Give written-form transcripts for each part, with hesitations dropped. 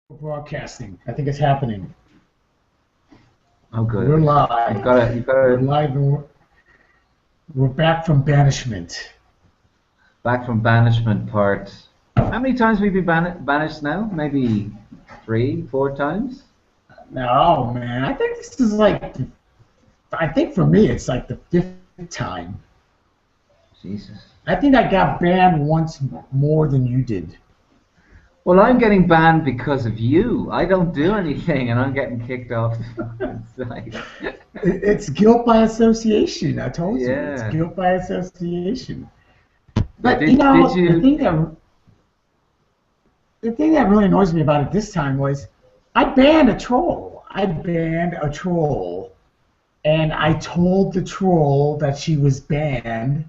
Broadcasting. I think it's happening. Oh, good. We're You've live. got to, you've got We're to live and we're back from banishment. back from banishment part. How many times have we been banished now? Maybe 3, 4 times. No, man. I think this is like, I think for me, it's like the fifth time. Jesus. I think I got banned once more than you did. Well, I'm getting banned because of you. I don't do anything, and I'm getting kicked off the fucking site. It's guilt by association. I told you. It's Yeah. guilt by association. But But, you did know, you? the thing that really annoys me about it this time was I banned a troll. I banned a troll. And I told the troll that she was banned,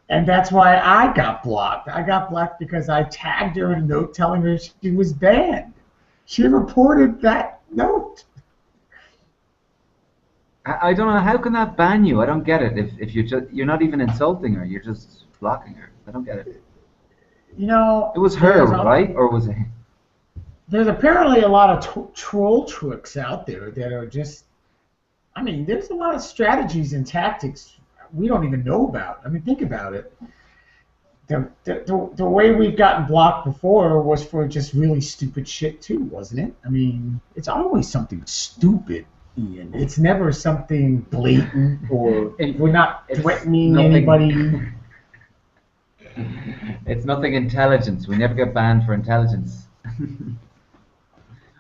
and that's why I got blocked. I got blocked because I tagged her in a note telling her she was banned. She reported that note. I don't know. How can that ban you? I don't get it. If you're not even insulting her, you're just blocking her. I don't get it. You know, It was her, right? Or was it? there's apparently a lot of troll tricks out there that are just. I mean, there's a lot of strategies and tactics we don't even know about. I mean, think about it. The way we've gotten blocked before was for just really stupid shit too, wasn't it? I mean, it's always something stupid, Ian. It's never something blatant or we're not It's threatening nothing. anybody. It's nothing intelligence. We never get banned for intelligence.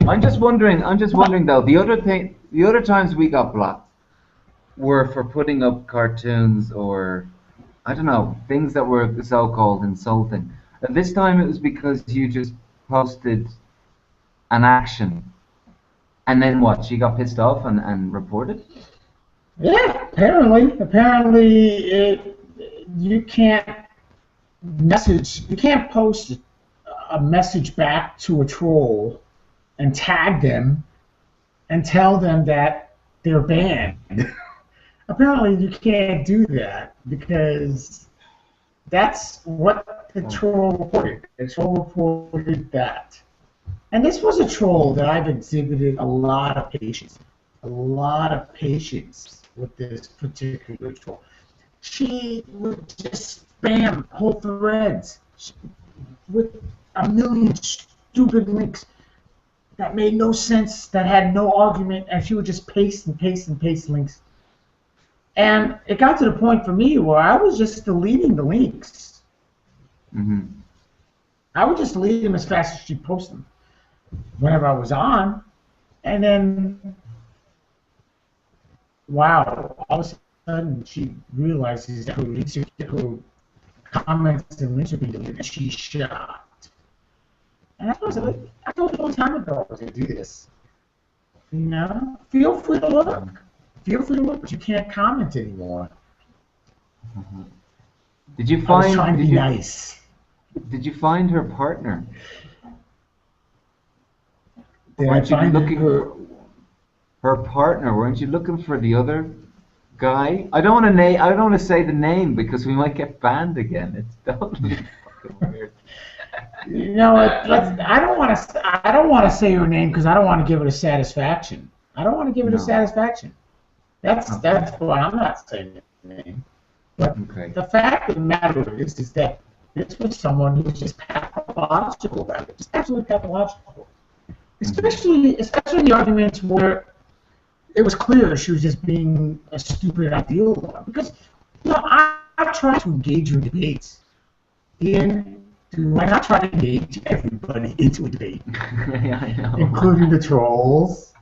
I'm just wondering. I'm just wondering though. The other times we got blocked were for putting up cartoons or I don't know things that were so-called insulting. And this time it was because you just posted an action, and then what? She got pissed off and reported. Yeah, apparently, you can't you can't post a message back to a troll and tag them and tell them that they're banned. Apparently, you can't do that because that's what the troll reported. The troll reported that. And this was a troll that I've exhibited a lot of patience with this particular troll. She would just spam whole threads with a million stupid links that made no sense, that had no argument, and she would just paste and paste and paste links. And it got to the point for me where I was just deleting the links. Mm-hmm. I would just delete them as fast as she posted them whenever I was on. And then, wow, all of a sudden she realizes that her comments and links are being deleted, and she's shocked. And I told her a long time ago I was going to do this. You know, feel free to look. Feel free to look, but you can't comment anymore. Mm-hmm. Did you I was find? trying to be nice. Did you find her partner? Did I Weren't you find looking her? her partner? Weren't you looking for the other guy? I don't want to name. I don't want to say the name because we might get banned again. It's totally fucking weird. You know, I don't want to. I don't want to say her name because I don't want to give it a satisfaction. I don't want to give it a No. satisfaction. That's Okay. why I'm not saying her name. But Okay. the fact of the matter is that this was someone who was just pathological about it, just absolutely pathological. Especially the arguments where it was clear she was just being a stupid ideal one. Because you know, I've tried to engage in debates. Ian, do I not try to engage everybody into a debate, Yeah, I know. including the trolls?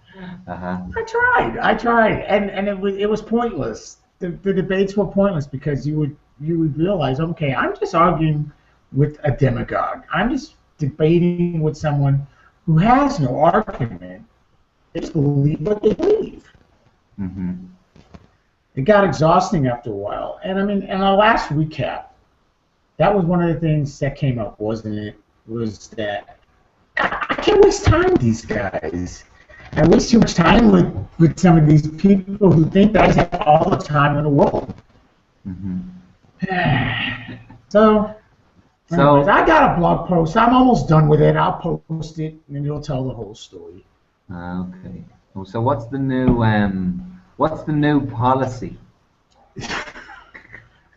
Uh-huh. I tried, and it was pointless. The debates were pointless because you would realize, okay, I'm just arguing with a demagogue. I'm just debating with someone who has no argument. They just believe what they believe. Mm-hmm. It got exhausting after a while. And I mean, in our last recap, that was one of the things that came up, wasn't it? Was that I can't waste time with these guys. I waste too much time with some of these people who think that I just have all the time in the world. Mm-hmm. So Anyways, So, I got a blog post. I'm almost done with it. I'll post it, and it'll tell the whole story. okay. Oh, so what's the new policy?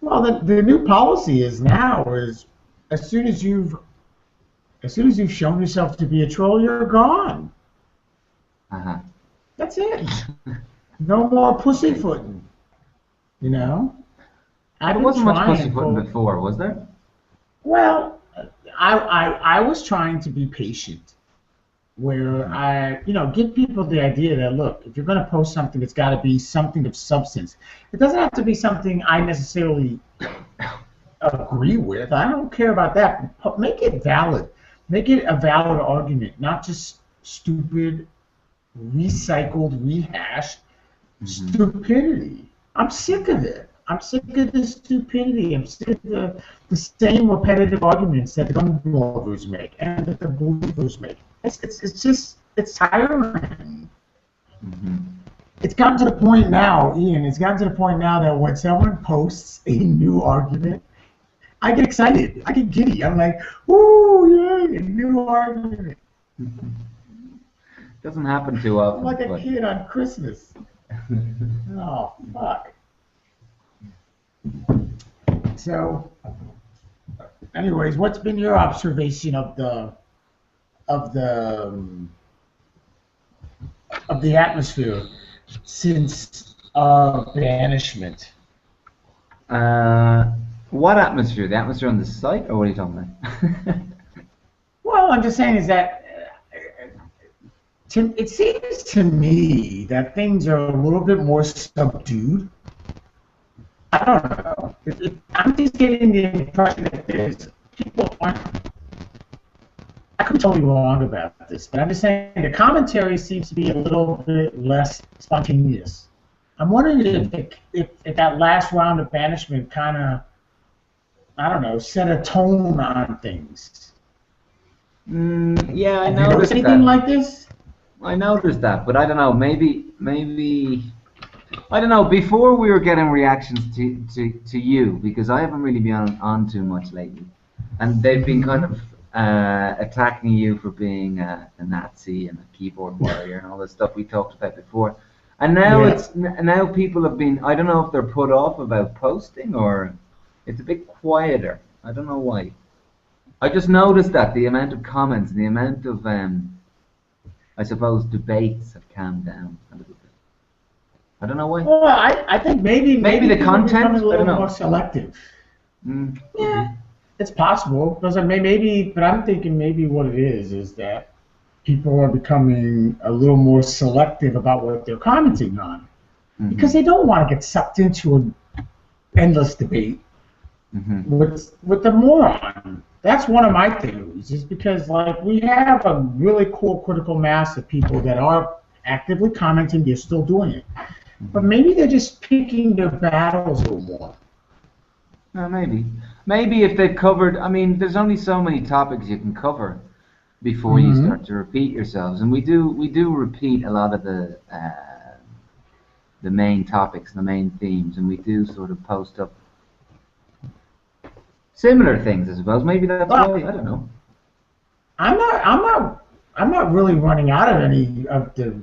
Well, the new policy is now is as soon as you've as soon as you've shown yourself to be a troll, you're gone. Uh-huh. That's it. No more Okay. pussyfooting. You know, But I've there been wasn't much trying pussyfooting for. before, was there? Well, I was trying to be patient, where Uh-huh. give people the idea that look, if you're going to post something, it's got to be something of substance. It doesn't have to be something I necessarily agree with. I don't care about that. Make it valid. Make it a valid argument, not just stupid, recycled, rehashed Hmm. stupidity. I'm sick of it. I'm sick of the stupidity. I'm sick of the same repetitive arguments that the gun lovers make and that the believers make. It's just it's tiring. Hmm. It's gotten to the point now, Ian. It's gotten to the point now that when someone posts a new argument, I get excited. I get giddy. I'm like, "Ooh, yay! A new argument!" Doesn't happen too I'm often, like a but kid on Christmas. Oh, fuck. So, anyways, what's been your observation of the um, of the atmosphere since banishment? uh, what atmosphere? The atmosphere on the site, or what are you talking about? Well, I'm just saying is that it seems to me that things are a little bit more subdued. I don't know. I'm just getting the impression that there's people aren't. I could be totally wrong about this, but I'm just saying the commentary seems to be a little bit less spontaneous. I'm wondering if that last round of banishment kind of, I don't know, set a tone on things. Yeah, I Have you noticed noticed anything that. like this? I noticed that, but I don't know. Maybe I don't know. Before we were getting reactions to you because I haven't really been on too much lately, and they've been kind Hmm. of attacking you for being a Nazi and a keyboard warrior and all the stuff we talked about before. And now Yeah. now people have been. I don't know if they're put off about posting or it's a bit quieter. I don't know why. I just noticed that the amount of comments, the amount of I suppose debates have calmed down a little bit. I don't know why. Well, I think Maybe maybe the people are becoming content. a I don't little more know. selective. Could Yeah, be. it's possible because maybe, but I'm thinking maybe what it is that people are becoming a little more selective about what they're commenting on because Hmm. they don't want to get sucked into an endless debate Hmm. with the moron. That's one of my theories. Is because like we have a really cool critical mass of people that are actively commenting. They're still doing it, but Hmm. maybe they're just picking their battles a little more. Maybe. Maybe if they've covered. I mean, there's only so many topics you can cover before you Hmm. start to repeat yourselves, and we do repeat a lot of the main topics, the main themes, and we do sort of post up similar things. I suppose maybe that's Well, why. I don't know. I'm not. I'm not. I'm not really running out of any of the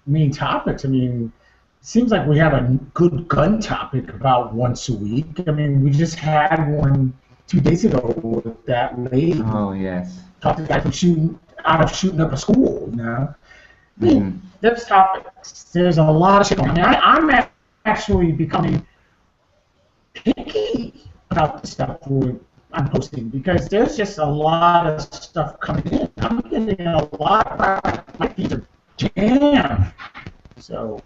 main topics. I mean, it seems like we have a good gun topic about once a week. I mean, we just had one 2 days ago with that lady Oh yes. talking about from shooting out of shooting up a school. I mean, Hmm. there's topics. There's a lot of shit going on. I'm actually becoming picky about the stuff I'm posting because there's just a lot of stuff coming in. I'm getting a lot of my feet are jammed. So,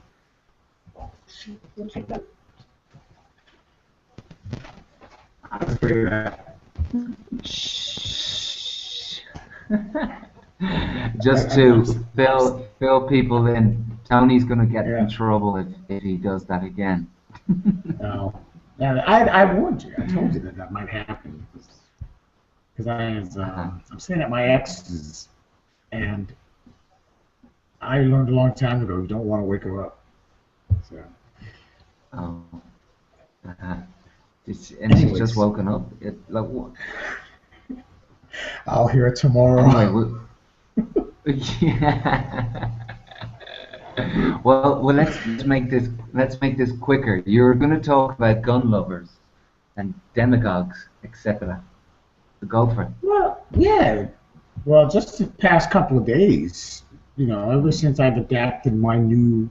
shoot, looks like that. I was afraid of that. Shh. I, Just I'm, to fill people in. Tony's gonna get in yeah, trouble if he does that again. no. Yeah, I warned you. I told you that that might happen because Uh-huh. I'm staying at my ex's and I learned a long time ago you don't want to wake her up. So, Oh, uh-huh. And she's just anyways, woken up. Like what? I'll hear it tomorrow. Anyway, yeah. Well, let's make this quicker. You're going to talk about gun lovers and demagogues, etc. So go for it. Well, yeah. Well, just the past couple of days, ever since I've adapted my new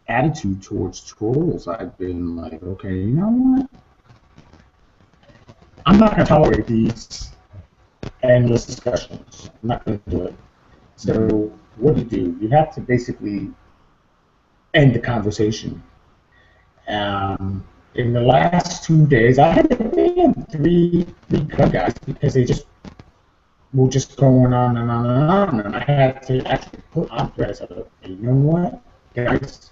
attitude towards trolls, I've been like, okay, you know what? I'm not going to tolerate these endless discussions. I'm not going to do it. So what do? You have to basically end the conversation. In the last 2 days, I had to ban three gun guys because they just were just going on and on and on, and I had to actually put on threads of it. You know what, guys?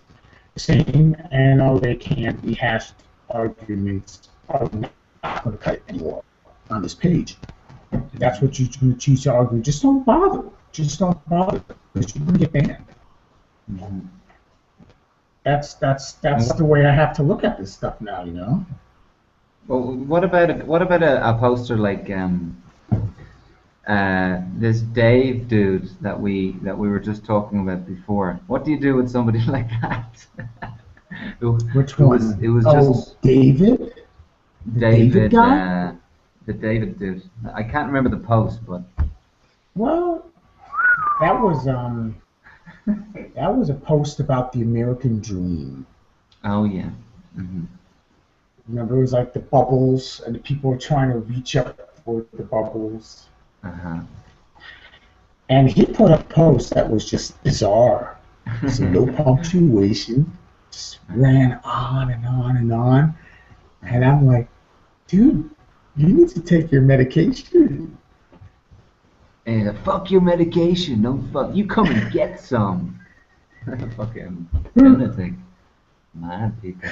Saying and all they can't rehash arguments are not going to cut it anymore on this page. If that's what you choose to argue, just don't bother. Just don't bother because you're going to get banned. Mhm. That's the way I have to look at this stuff now, you know. Well, what about a poster like this Dave dude that we were just talking about before? What do you do with somebody like that? Which one? It was just David. The David guy. The David dude. I can't remember the post, but Well, that was a post about the American dream. oh yeah. Hmm. Remember, it was like the bubbles, and the people were trying to reach up for the bubbles. Uh-huh. And he put a post that was just bizarre. So no punctuation, just ran on and on and on. And I'm like, dude, you need to take your medication. And fuck your medication. No fuck. You come and get some. Fucking lunatic. Mad people.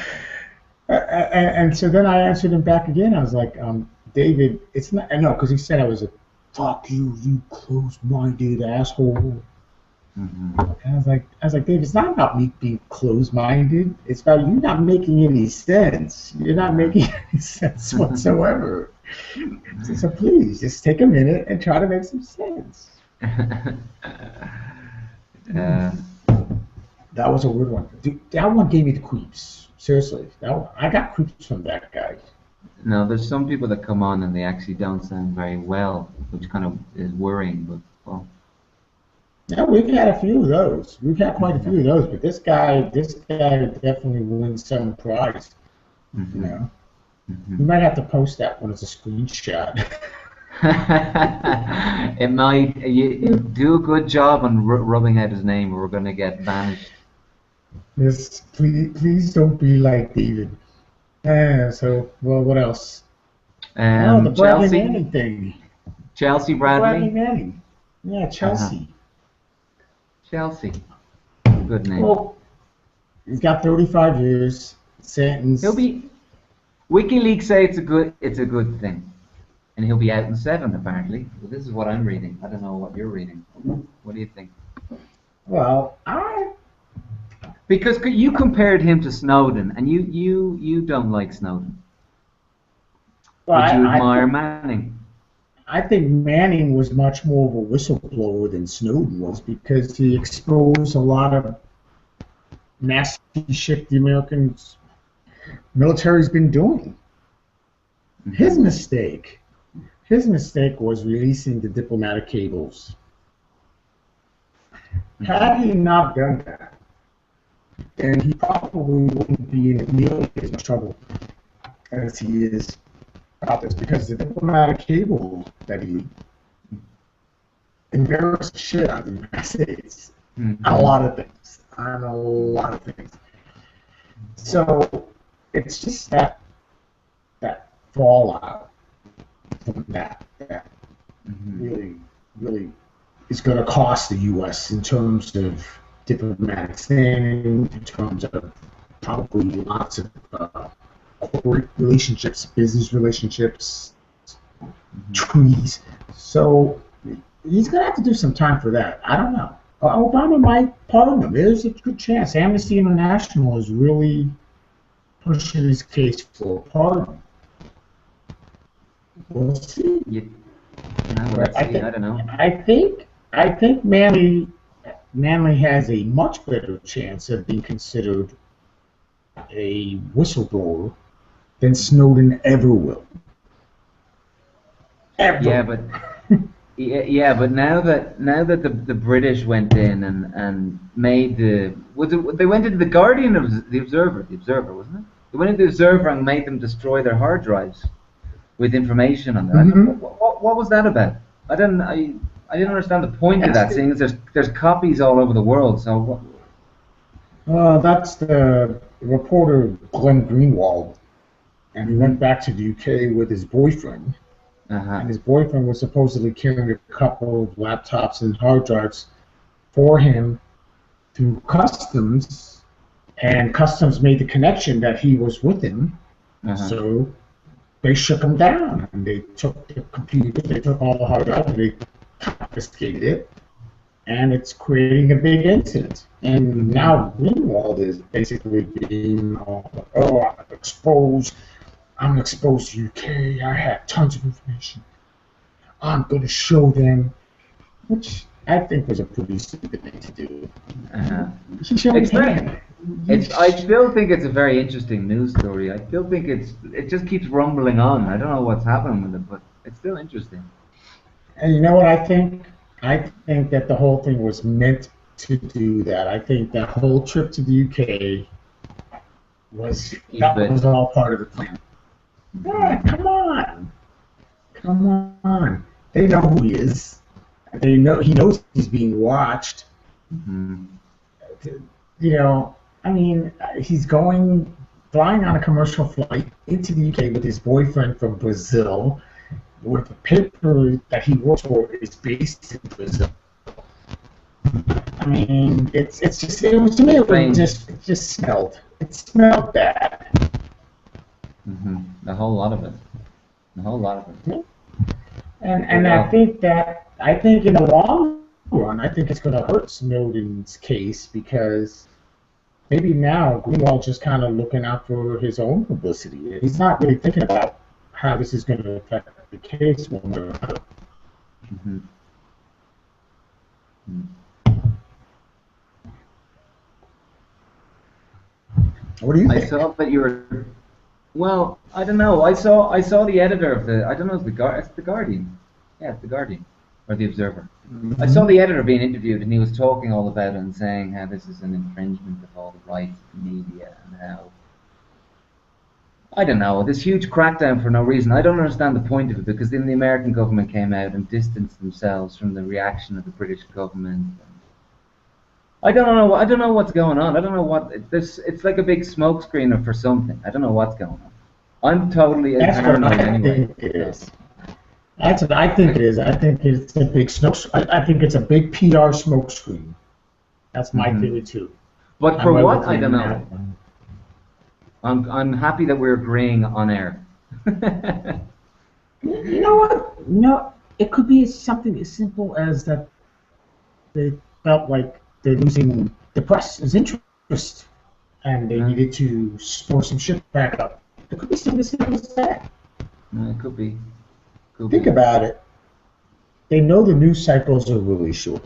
And so then I answered him back again. I was like, David, it's not, no, because he said I was a fuck you, you closed-minded asshole. Hmm. And I was like, David, it's not about me being closed-minded. It's about you not making any sense. You're not making any sense whatsoever. So please, just take a minute and try to make some sense. That was a weird one. Dude, that one gave me the creeps. Seriously, I got creeps from that guy. No, there's some people that come on and they actually don't sound very well, which kind of is worrying. But well, Yeah, we've had a few of those. We've had quite a few of those, but this guy definitely wins some prize. You know, you might have to post that one as a screenshot. it might. You do a good job on rubbing out his name, or we're going to get banished. Yes, please don't be like David. So, well, what else? Oh, the Bradley Chelsea, Manning thing. Chelsea Bradley Bradley, Manning. Yeah, Chelsea. Chelsea. Good name. Well, he's got 35 years sentence. He'll be. WikiLeaks say it's a good thing, and he'll be out in 7 apparently. Well, this is what I'm reading. I don't know what you're reading. What do you think? Well, Because you compared him to Snowden, and you don't like Snowden. well, But you I admire think, Manning. I think Manning was much more of a whistleblower than Snowden was because he exposed a lot of nasty shit the American military's been doing. His mistake was releasing the diplomatic cables. Had he not done that, then he probably wouldn't be in nearly as much trouble as he is about this because the diplomatic cable that he embarrassed the shit out of the United States on a lot of things. So it's just that fallout from that really is going to cost the U.S. in terms of diplomatic standing, in terms of probably lots of corporate relationships, business relationships, treaties. So he's going to have to do some time for that. I don't know. Obama might pardon him. There's a good chance. Amnesty International is really pushing his case for a pardon. We'll see. Well, But let's see. I don't know. I think Manly has a much better chance of being considered a whistleblower than Snowden ever will. Yeah, Ever. but yeah, but now that the British went in and made they went into the Guardian of the Observer, wasn't it? They went into the Observer and made them destroy their hard drives with information on there. Hmm. What was that about? I didn't understand the point of That's that, seeing as there's copies all over the world. So what? that's the reporter Glenn Greenwald, and he went back to the UK with his boyfriend, Uh-huh. and his boyfriend was supposedly carrying a couple of laptops and hard drives for him through customs, and customs made the connection that he was with him, Uh-huh. so they shook him down, and they took the computer, they took all the hard drives, and they confiscated it, and it's creating a big incident. And now Greenwald is basically being, I'm exposed to UK, I have tons of information, I'm going to show them, which I think was a pretty stupid thing to do. Uh-huh. He showed It's his very, hand. I still think it's a very interesting news story. I still think it just keeps rumbling on. I don't know what's happening with it, but it's still interesting. And you know what I think? I think that the whole thing was meant to do that. I think that whole trip to the UK Keep it. was all part of the plan. Yeah, come on. They know who he is. He knows he's being watched. Hmm. You know, I mean, he's flying on a commercial flight into the UK with his boyfriend from Brazil, where the paper that he works for is based in Brazil. I mean, it's just it was to me it just smelled. It smelled bad. Hmm. The whole lot of it. The whole lot of it. And I think in the long run, I think it's going to hurt Snowden's case because maybe now Greenwald's just kind of looking out for his own publicity. He's not really thinking about how this is going to affect the case one way or another. Hmm. What do you I think? saw that you were. Well, I don't know. I saw the editor of the. I don't know. It's the Guardian. Yeah, it's the Guardian or the Observer. I saw the editor being interviewed, and he was talking all about it and saying how this is an infringement of all the rights of the media and how. I don't know. This huge crackdown for no reason. I don't understand the point of it because then the American government came out and distanced themselves from the reaction of the British government. I don't know. I don't know what's going on. I don't know what this. It's like a big smoke screener for something. I don't know what's going on. I'm totally That's what paranoid I anyway. think it is. That's what I think it is. I think it's a big smoke. I think it's a big PR smoke screen. That's my theory too. But for I'm what? with I you don't on know. that one. I'm happy that we're agreeing on air. You know what? No, it could be something as simple as that they felt like they're losing the press's interest and they needed to store some shit back up. It could be something as simple as that. It could be. Could Think be. about it. They know the news cycles are really short.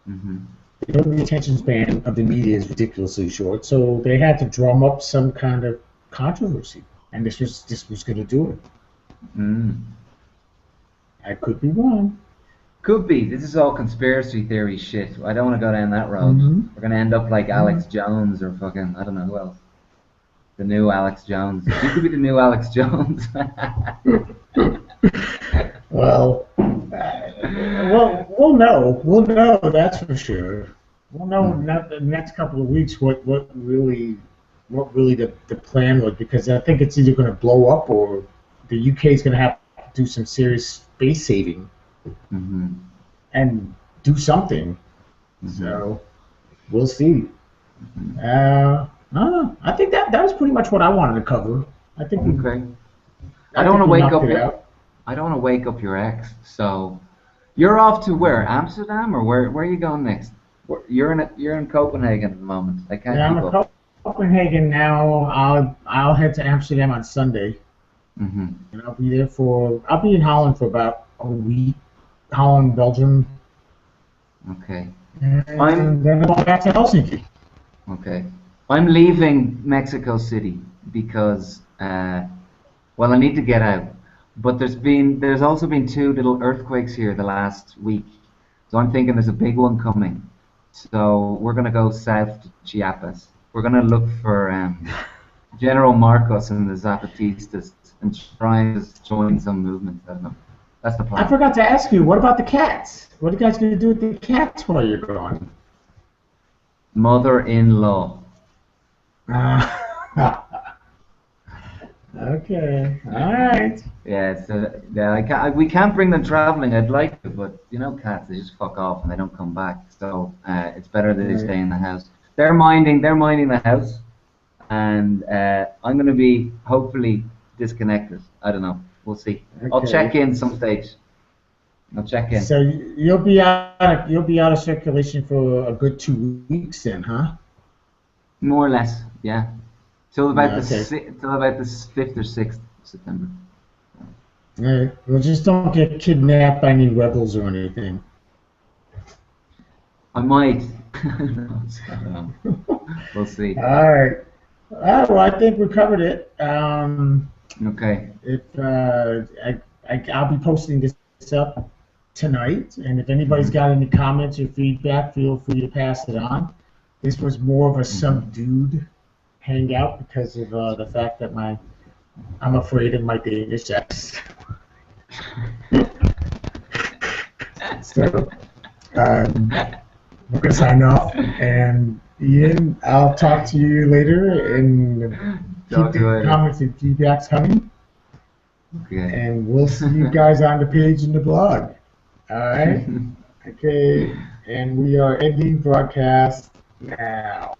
Hmm. They know the attention span of the media is ridiculously short, so they had to drum up some kind of controversy, and this was going to do it. Mm. I could be wrong. Could be. This is all conspiracy theory shit. I don't want to go down that road. Mhm. We're gonna end up like Alex Jones or fucking I don't know who else. The new Alex Jones. You could be the new Alex Jones. Well, we'll know. We'll know, that's for sure. We'll know in the next couple of weeks what really the plan was, because I think it's either going to blow up or the UK is going to have to do some serious space saving Hmm. and do something. So we'll see. I don't know. I think that was pretty much what I wanted to cover. I think Okay. I don't want to we wake knocked up. it out. I don't want to wake up your ex. So you're off to where? Amsterdam or where are you going next? You're in Copenhagen at the moment. I can't Yeah, I'm keep in up. Copenhagen now. I'll head to Amsterdam on Sunday, Hmm. and I'll be in Holland for about a week. Holland, Belgium, Okay. and then going back to Helsinki. Okay. I'm leaving Mexico City because, well, I need to get out. But there's also been two little earthquakes here the last week. So I'm thinking there's a big one coming. So we're gonna go south to Chiapas. We're gonna look for General Marcos and the Zapatistas and try and just join some movement. I don't know. That's the I plan. forgot to ask you, what about the cats? What are you guys going to do with the cats while you're gone? Mother-in-law. Okay, all right. Yeah, so yeah, we can't bring them traveling. I'd like to, but you know, cats they just fuck off and they don't come back. So it's better that they Right. stay in the house. They're minding the house, and I'm gonna be hopefully disconnected. I don't know. We'll see. I'll check Okay. in some stage. I'll check in. So you'll be out of circulation for a good 2 weeks then, huh? More or less, yeah. Till about Yeah, okay. till about the 5th or 6th of September. All right. Well, just don't get kidnapped by any rebels or anything. I might. No, I don't know. We'll see. All right. All right. Well, I think we covered it. Okay. If I'll be posting this up tonight, and if anybody's got any comments or feedback, feel free to pass it on. This was more of a subdued hangout because of the fact that I'm afraid of my Danish accent. So we're gonna sign off, and Ian, I'll talk to you later, and Talk keep to you the later. comments and feedbacks coming. Okay. And we'll see you guys on the page in the blog. All right? Okay. And we are ending broadcast now.